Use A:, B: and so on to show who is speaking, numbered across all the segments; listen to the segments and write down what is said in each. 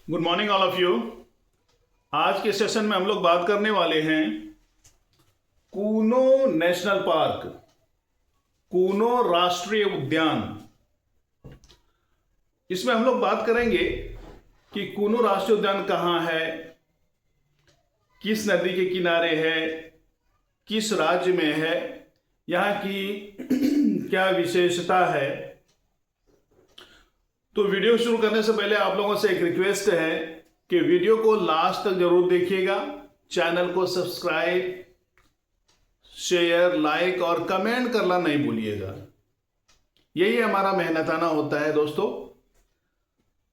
A: Good morning all of you. आज के session में हम लोग बात करने वाले हैं कूनो नेशनल पार्क, कूनो राष्ट्रीय उद्यान। इसमें हम लोग बात करेंगे कि कूनो राष्ट्रीय उद्यान कहाँ है, किस नदी के किनारे है, किस राज्य में है, यहाँ की क्या विशेषता है। तो वीडियो शुरू करने से पहले आप लोगों से एक रिक्वेस्ट है कि वीडियो को लास्ट तक जरूर देखिएगा, चैनल को सब्सक्राइब, शेयर, लाइक और कमेंट करना नहीं भूलिएगा। यही हमारा मेहनताना होता है दोस्तों।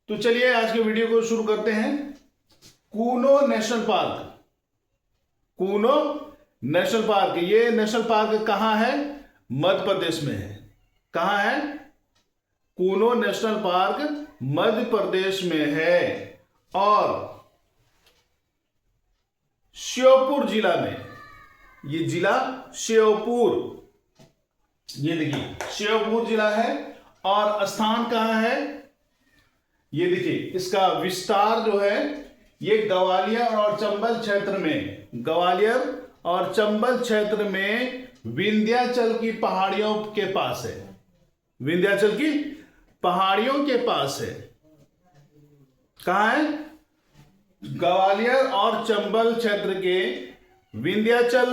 A: तो चलिए आज के वीडियो को शुरू करते हैं। Kuno national park, Kuno national park, ये नेशनल पार्क कहां है? मध्य प्रदेश में है। कहां है? कूनो नेशनल पार्क मध्य प्रदेश में है और श्योपुर जिला में। ये जिला श्योपुर, ये देखिए श्योपुर जिला है। और स्थान कहां है? ये देखिए इसका विस्तार जो है ये ग्वालियर और चंबल क्षेत्र में, ग्वालियर और चंबल क्षेत्र में विंध्याचल की पहाड़ियों के पास है। विंध्याचल की पहाड़ियों के पास है। कहां है? ग्वालियर और चंबल क्षेत्र के विंध्याचल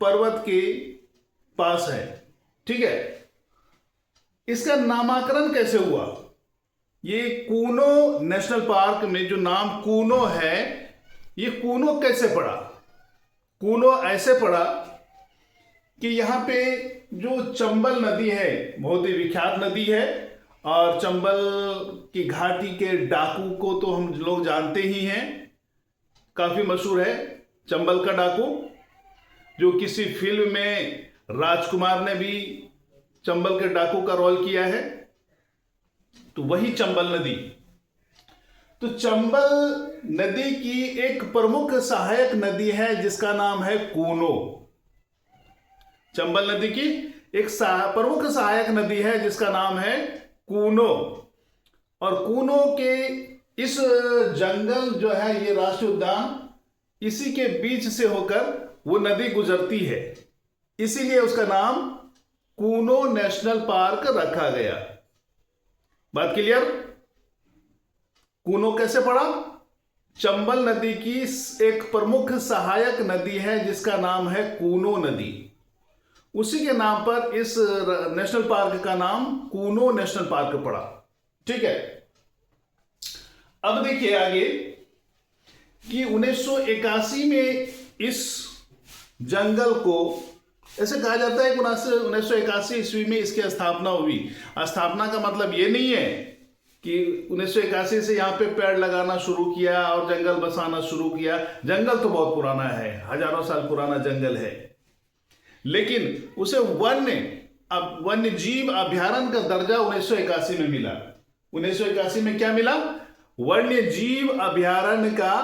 A: पर्वत के पास है। ठीक है। इसका नामकरण कैसे हुआ? ये कूनो नेशनल पार्क में जो नाम कूनो है, ये कूनो कैसे पड़ा? कूनो ऐसे पड़ा कि यहां पे जो चंबल नदी है, बहुत ही विख्यात नदी है, और चंबल की घाटी के डाकू को तो हम लोग जानते ही हैं, काफी मशहूर है चंबल का डाकू। जो किसी फिल्म में राजकुमार ने भी चंबल के डाकू का रोल किया है, तो वही चंबल नदी। तो चंबल नदी की एक प्रमुख सहायक नदी है जिसका नाम है कूनो। चंबल नदी की एक प्रमुख सहायक नदी है जिसका नाम है कूनो। और कूनो के इस जंगल जो है, ये राष्ट्रीय उद्यान, इसी के बीच से होकर वो नदी गुजरती है, इसीलिए उसका नाम कूनो नेशनल पार्क रखा गया। बात क्लियर? कूनो कैसे पड़ा? चंबल नदी की एक प्रमुख सहायक नदी है जिसका नाम है कूनो नदी। उसी के नाम पर इस नेशनल पार्क का नाम कूनो नेशनल पार्क पड़ा। ठीक है। अब देखिए आगे कि 1981 में इस जंगल को, ऐसे कहा जाता है कि 1981 ईस्वी में इसकी स्थापना हुई। स्थापना का मतलब ये नहीं है कि 1981 से यहाँ पे पेड़ लगाना शुरू किया और जंगल बसाना शुरू किया। जंगल तो बहुत पुराना है, हजारों साल पुराना जंगल है, लेकिन उसे वन्य जीव अभयारण्य का दर्जा 1981 में मिला। 1981 में क्या मिला? वन्य जीव अभयारण्य का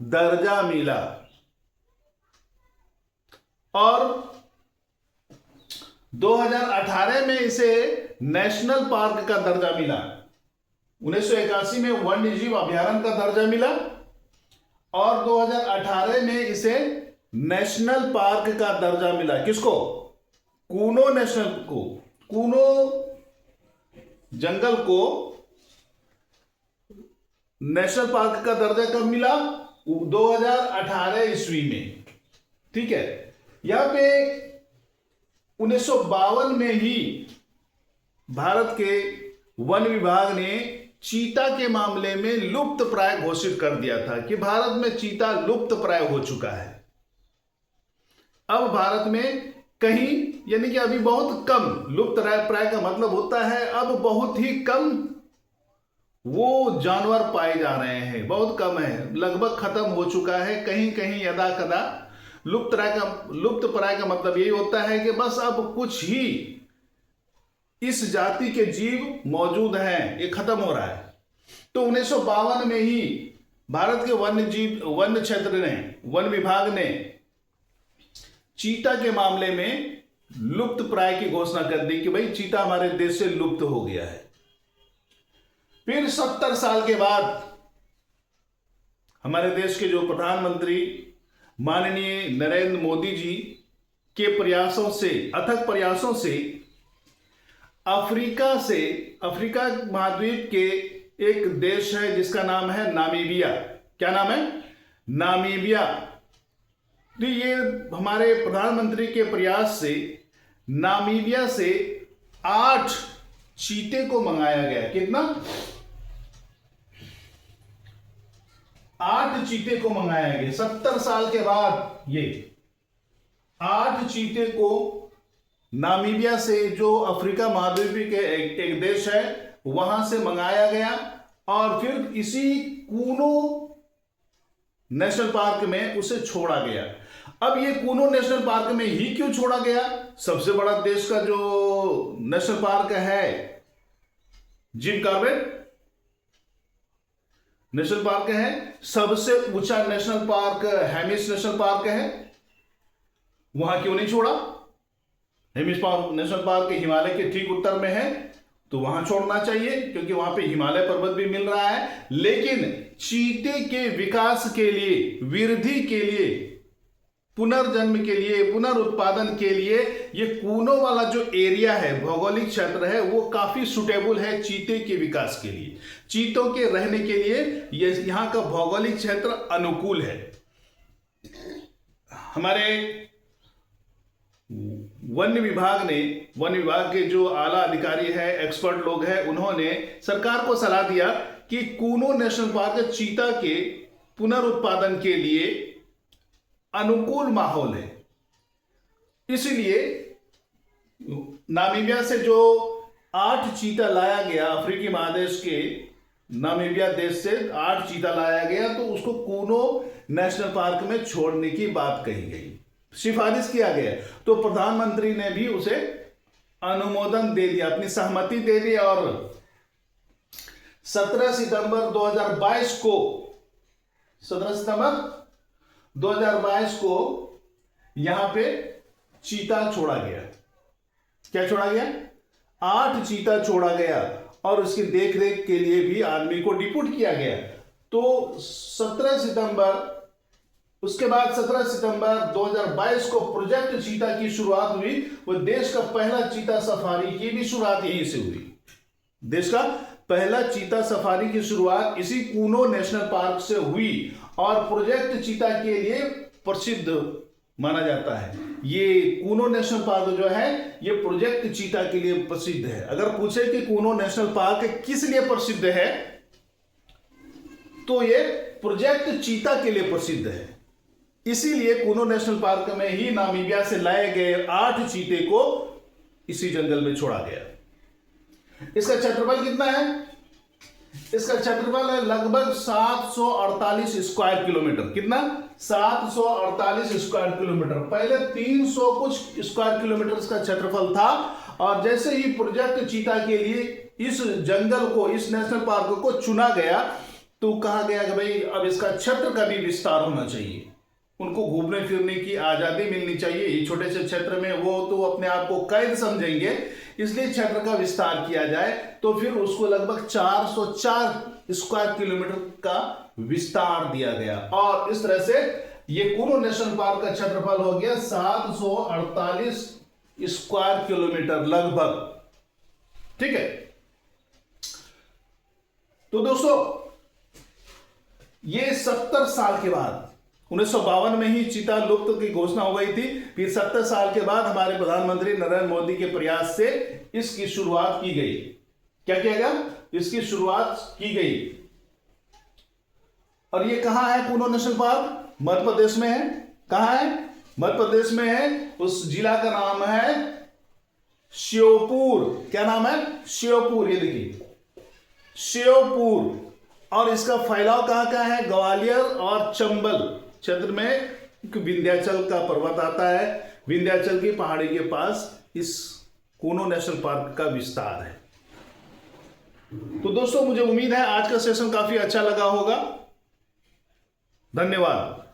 A: दर्जा मिला। और 2018 में इसे नेशनल पार्क का दर्जा मिला। 1981 में वन्य जीव अभयारण्य का दर्जा मिला और 2018 में इसे नेशनल पार्क का दर्जा मिला। किसको? कूनो नेशनल को, कूनो जंगल को नेशनल पार्क का दर्जा कब मिला? 2018 ईस्वी में। ठीक है। यहां पे 1952 में ही भारत के वन विभाग ने चीता के मामले में लुप्त प्राय घोषित कर दिया था कि भारत में चीता लुप्त प्राय हो चुका है। अब भारत में कहीं, यानी कि अभी बहुत कम, लुप्त प्राय का मतलब होता है अब बहुत ही कम वो जानवर पाए जा रहे हैं, बहुत कम है, लगभग खत्म हो चुका है। कहीं कहीं यदा कदा लुप्त प्राय का मतलब यही होता है कि बस अब कुछ ही इस जाति के जीव मौजूद हैं, ये खत्म हो रहा है। तो 1952 में ही भारत के वन क्षेत्र ने, वन विभाग ने चीता के मामले में लुप्त प्राय की घोषणा कर दी कि भाई चीता हमारे देश से लुप्त हो गया है। फिर 70 साल के बाद हमारे देश के जो प्रधानमंत्री माननीय नरेंद्र मोदी जी के प्रयासों से, अथक प्रयासों से अफ्रीका महाद्वीप के एक देश है जिसका नाम है नामीबिया। क्या नाम है? नामीबिया। तो ये हमारे प्रधानमंत्री के प्रयास से नामीबिया से 8 चीते को मंगाया गया। कितना? 8 चीते को मंगाया गया 70 साल के बाद। ये 8 चीते को नामीबिया से, जो अफ्रीका महाद्वीप के एक देश है, वहां से मंगाया गया और फिर इसी कूनो नेशनल पार्क में उसे छोड़ा गया। अब ये कूनो नेशनल पार्क में ही क्यों छोड़ा गया? सबसे बड़ा देश का जो नेशनल पार्क है जिम कॉर्बेट नेशनल पार्क है, सबसे ऊंचा national park Hemis national park है, वहां क्यों नहीं छोड़ा? हेमिस नेशनल पार्क हिमालय के ठीक उत्तर में है, तो वहां छोड़ना चाहिए क्योंकि वहां पे हिमालय पर्वत भी मिल रहा है। लेकिन चीते के विकास के लिए, वृद्धि के लिए, पुनर्जन्म के लिए, पुनरुत्पादन के लिए ये कूनो वाला जो एरिया है, भौगोलिक क्षेत्र है, वो काफी सुटेबल है चीते के विकास के लिए, चीतों के रहने के लिए ये यहां का भौगोलिक क्षेत्र अनुकूल है। हमारे वन विभाग के जो आला अधिकारी है, एक्सपर्ट लोग हैं, उन्होंने सरकार को सलाह दिया कि कूनो नेशनल पार्क चीता के पुनरुत्पादन के लिए अनुकूल माहौल है। इसलिए नामीबिया से जो 8 चीता लाया गया, अफ्रीकी महादेश के नामीबिया देश से 8 चीता लाया गया, तो उसको कूनो नेशनल पार्क में छोड़ने की बात कही गई, सिफारिश किया गया। तो प्रधानमंत्री ने भी उसे अनुमोदन दे दिया, अपनी सहमति दे दी और 17 सितंबर 2022 को यहां पे चीता छोड़ा गया। क्या छोड़ा गया? 8 चीता छोड़ा गया और उसकी देखरेख के लिए भी आदमी को डिप्यूट किया गया। तो 17 सितंबर 2022 को प्रोजेक्ट चीता की शुरुआत हुई। वो देश का पहला चीता सफारी की भी शुरुआत यहीं से हुई। देश का पहला चीता सफारी की शुरुआत इसी कूनो नेशनल पार्क से हुई और प्रोजेक्ट चीता के लिए प्रसिद्ध माना जाता है। ये कूनो नेशनल पार्क जो है ये प्रोजेक्ट चीता के लिए प्रसिद्ध है। अगर पूछे कि कूनो नेशनल पार्क किस लिए प्रसिद्ध है, तो ये प्रोजेक्ट चीता के लिए प्रसिद्ध है। इसीलिए कूनो नेशनल पार्क में ही नामीबिया से लाए गए 8 चीते को इसी जंगल में छोड़ा गया। इसका क्षेत्रफल कितना है? इसका क्षेत्रफल है लगभग 748 स्क्वायर किलोमीटर। कितना? 748 स्क्वायर किलोमीटर। पहले 300 कुछ स्क्वायर किलोमीटर का क्षेत्रफल था और जैसे ही प्रोजेक्ट चीता के लिए इस जंगल को, इस नेशनल पार्क को चुना गया, तो कहा गया कि भाई अब इसका क्षेत्र का भी विस्तार होना चाहिए, उनको घूमने फिरने की आजादी मिलनी चाहिए। ये छोटे से क्षेत्र में वो तो अपने आप को कैद समझेंगे, इसलिए क्षेत्र का विस्तार किया जाए। तो फिर उसको लगभग 404 स्क्वायर किलोमीटर का विस्तार दिया गया और इस तरह से ये कूनो नेशनल पार्क का क्षेत्रफल हो गया 748 स्क्वायर किलोमीटर लगभग। ठीक है, तो दोस्तों ये 70 साल के बाद 1952 में ही चीता लुप्त की घोषणा हो गई थी। फिर 70 साल के बाद हमारे प्रधानमंत्री नरेंद्र मोदी के प्रयास से इसकी शुरुआत की गई। क्या किया गया? इसकी शुरुआत की गई। और ये कहां है कूनो नेशनल पार्क? मध्य प्रदेश में है। कहां है? मध्य प्रदेश में है। उस जिला का नाम है श्योपुर। क्या नाम है? श्योपुर। ये देखिए श्योपुर। और इसका फैलाव कहां है? ग्वालियर और चंबल क्षेत्र में विंध्याचल का पर्वत आता है। विंध्याचल की पहाड़ी के पास इस कूनो नेशनल पार्क का विस्तार है। तो दोस्तों मुझे उम्मीद है आज का सेशन काफी अच्छा लगा होगा। धन्यवाद।